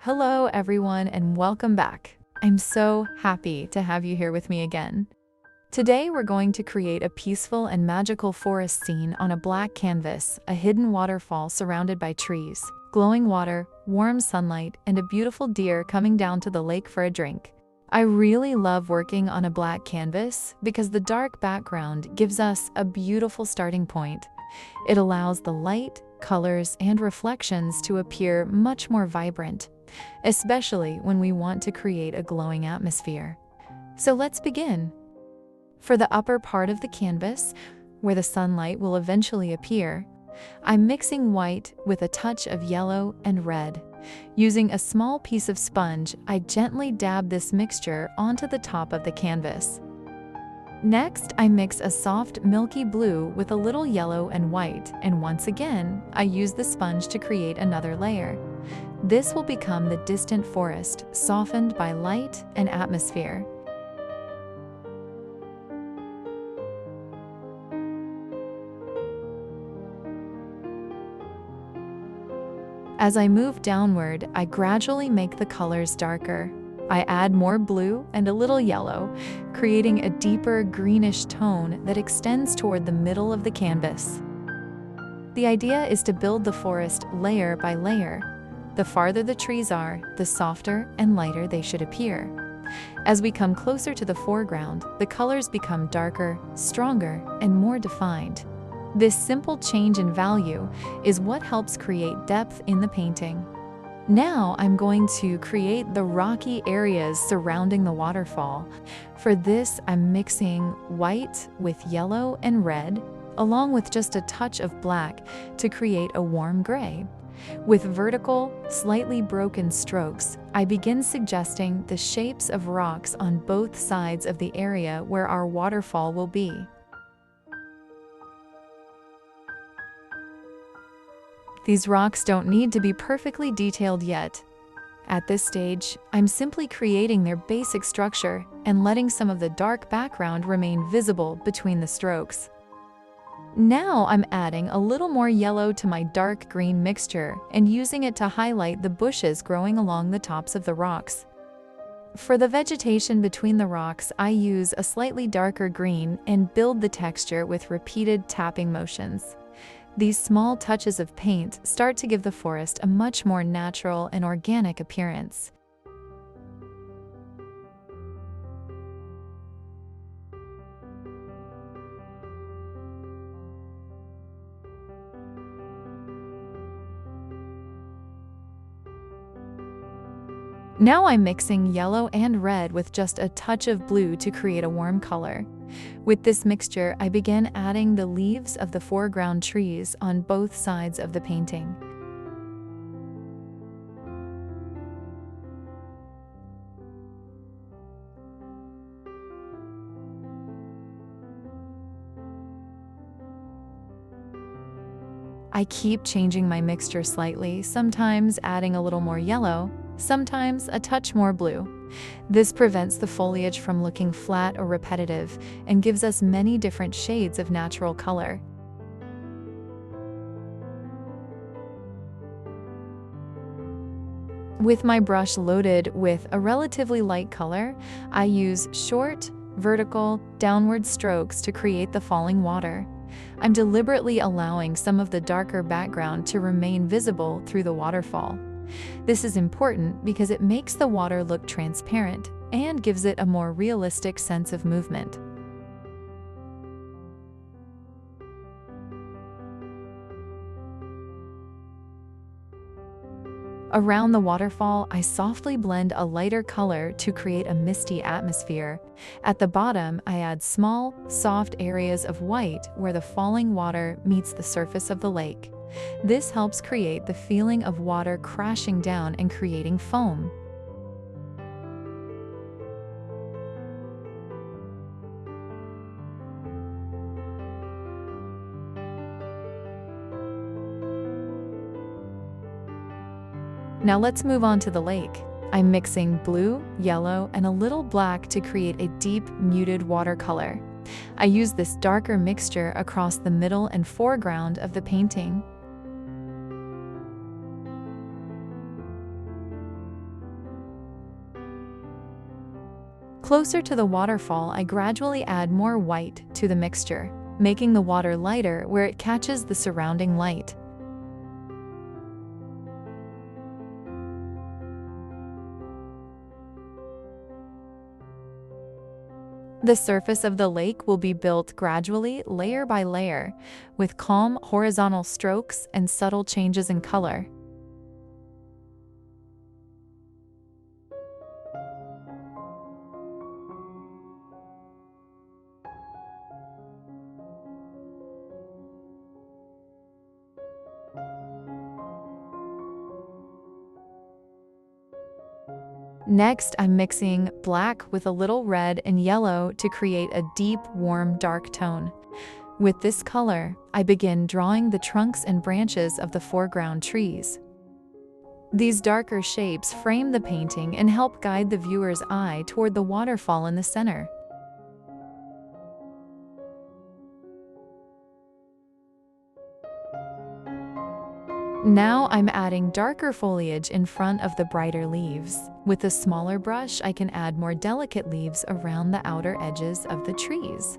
Hello, everyone, and welcome back. I'm so happy to have you here with me again. Today, we're going to create a peaceful and magical forest scene on a black canvas, a hidden waterfall surrounded by trees, glowing water, warm sunlight, and a beautiful deer coming down to the lake for a drink. I really love working on a black canvas because the dark background gives us a beautiful starting point. It allows the light, colors, and reflections to appear much more vibrant, especially when we want to create a glowing atmosphere. So let's begin. For the upper part of the canvas, where the sunlight will eventually appear, I'm mixing white with a touch of yellow and red. Using a small piece of sponge, I gently dab this mixture onto the top of the canvas. Next, I mix a soft, milky blue with a little yellow and white, and once again, I use the sponge to create another layer. This will become the distant forest, softened by light and atmosphere. As I move downward, I gradually make the colors darker. I add more blue and a little yellow, creating a deeper greenish tone that extends toward the middle of the canvas. The idea is to build the forest layer by layer. The farther the trees are, the softer and lighter they should appear. As we come closer to the foreground, the colors become darker, stronger, and more defined. This simple change in value is what helps create depth in the painting. Now I'm going to create the rocky areas surrounding the waterfall. For this, I'm mixing white with yellow and red, along with just a touch of black to create a warm gray. With vertical, slightly broken strokes, I begin suggesting the shapes of rocks on both sides of the area where our waterfall will be. These rocks don't need to be perfectly detailed yet. At this stage, I'm simply creating their basic structure and letting some of the dark background remain visible between the strokes. Now I'm adding a little more yellow to my dark green mixture and using it to highlight the bushes growing along the tops of the rocks. For the vegetation between the rocks, I use a slightly darker green and build the texture with repeated tapping motions. These small touches of paint start to give the forest a much more natural and organic appearance. Now I'm mixing yellow and red with just a touch of blue to create a warm color. With this mixture, I begin adding the leaves of the foreground trees on both sides of the painting. I keep changing my mixture slightly, sometimes adding a little more yellow, sometimes a touch more blue. This prevents the foliage from looking flat or repetitive and gives us many different shades of natural color. With my brush loaded with a relatively light color, I use short, vertical, downward strokes to create the falling water. I'm deliberately allowing some of the darker background to remain visible through the waterfall. This is important because it makes the water look transparent and gives it a more realistic sense of movement. Around the waterfall, I softly blend a lighter color to create a misty atmosphere. At the bottom, I add small, soft areas of white where the falling water meets the surface of the lake. This helps create the feeling of water crashing down and creating foam. Now let's move on to the lake. I'm mixing blue, yellow, and a little black to create a deep, muted watercolor. I use this darker mixture across the middle and foreground of the painting. Closer to the waterfall, I gradually add more white to the mixture, making the water lighter where it catches the surrounding light. The surface of the lake will be built gradually, layer by layer, with calm horizontal strokes and subtle changes in color. Next, I'm mixing black with a little red and yellow to create a deep, warm, dark tone. With this color, I begin drawing the trunks and branches of the foreground trees. These darker shapes frame the painting and help guide the viewer's eye toward the waterfall in the center. Now I'm adding darker foliage in front of the brighter leaves. With a smaller brush, I can add more delicate leaves around the outer edges of the trees.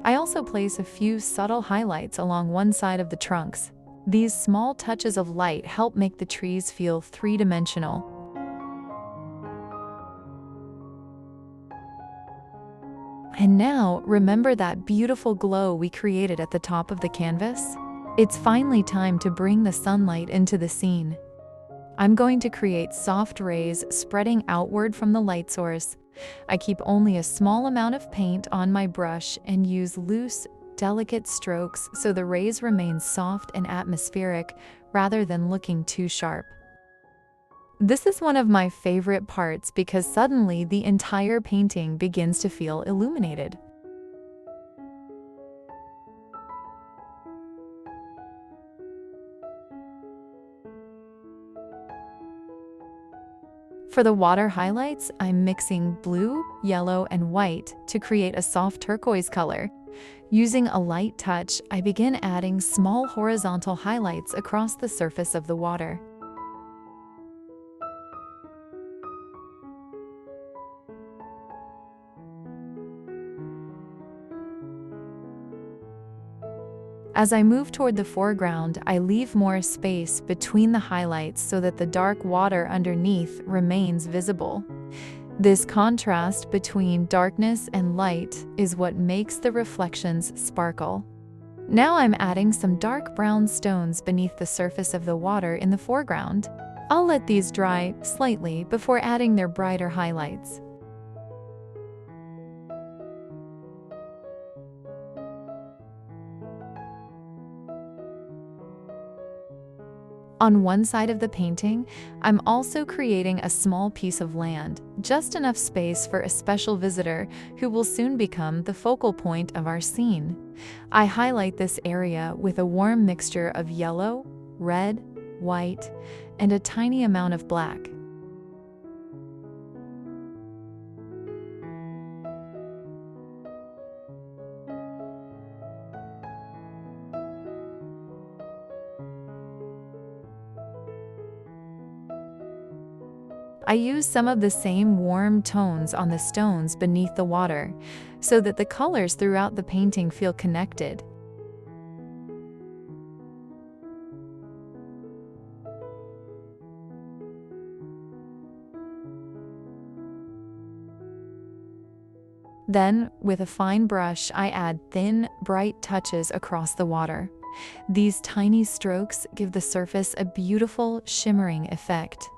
I also place a few subtle highlights along one side of the trunks. These small touches of light help make the trees feel three-dimensional. And now, remember that beautiful glow we created at the top of the canvas? It's finally time to bring the sunlight into the scene. I'm going to create soft rays spreading outward from the light source. I keep only a small amount of paint on my brush and use loose, delicate strokes so the rays remain soft and atmospheric rather than looking too sharp. This is one of my favorite parts because suddenly the entire painting begins to feel illuminated. For the water highlights, I'm mixing blue, yellow, and white to create a soft turquoise color. Using a light touch, I begin adding small horizontal highlights across the surface of the water. As I move toward the foreground, I leave more space between the highlights so that the dark water underneath remains visible. This contrast between darkness and light is what makes the reflections sparkle. Now I'm adding some dark brown stones beneath the surface of the water in the foreground. I'll let these dry slightly before adding their brighter highlights. On one side of the painting, I'm also creating a small piece of land, just enough space for a special visitor who will soon become the focal point of our scene. I highlight this area with a warm mixture of yellow, red, white, and a tiny amount of black. I use some of the same warm tones on the stones beneath the water, so that the colors throughout the painting feel connected. Then, with a fine brush, I add thin, bright touches across the water. These tiny strokes give the surface a beautiful, shimmering effect.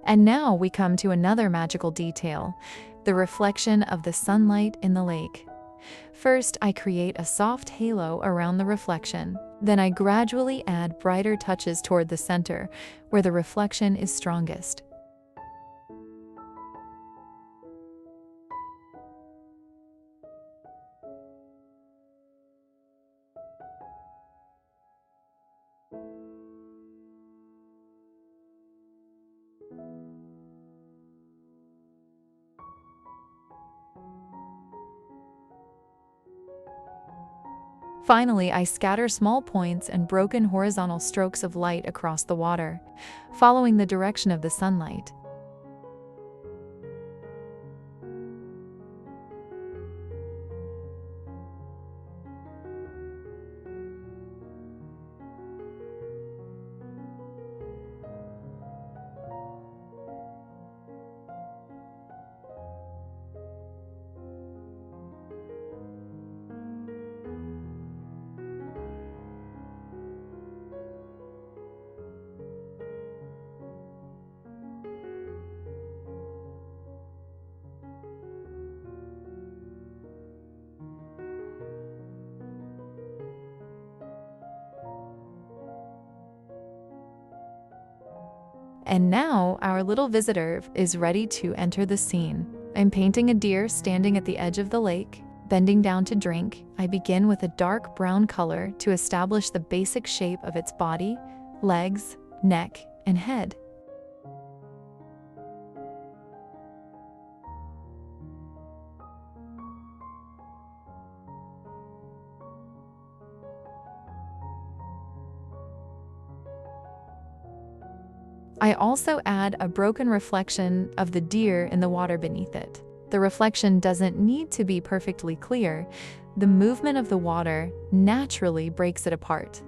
And now we come to another magical detail. the reflection of the sunlight in the lake. First, I create a soft halo around the reflection. Then I gradually add brighter touches toward the center, where the reflection is strongest. Finally, I scatter small points and broken horizontal strokes of light across the water, following the direction of the sunlight. And now our little visitor is ready to enter the scene. I'm painting a deer standing at the edge of the lake, bending down to drink. I begin with a dark brown color to establish the basic shape of its body, legs, neck, and head. I also add a broken reflection of the deer in the water beneath it. The reflection doesn't need to be perfectly clear. The movement of the water naturally breaks it apart.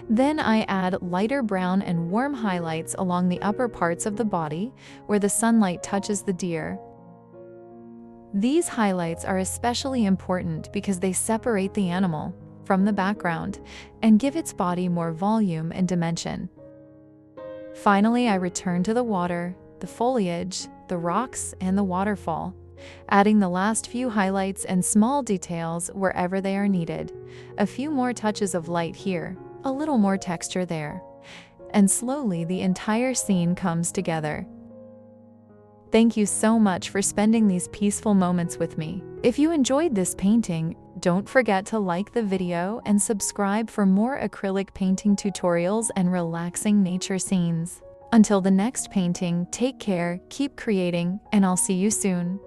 Then I add lighter brown and warm highlights along the upper parts of the body where the sunlight touches the deer. These highlights are especially important because they separate the animal from the background and give its body more volume and dimension. Finally, I return to the water, the foliage, the rocks, and the waterfall, adding the last few highlights and small details wherever they are needed. A few more touches of light here, a little more texture there, and slowly the entire scene comes together. Thank you so much for spending these peaceful moments with me. If you enjoyed this painting, don't forget to like the video and subscribe for more acrylic painting tutorials and relaxing nature scenes. Until the next painting, take care, keep creating, and I'll see you soon.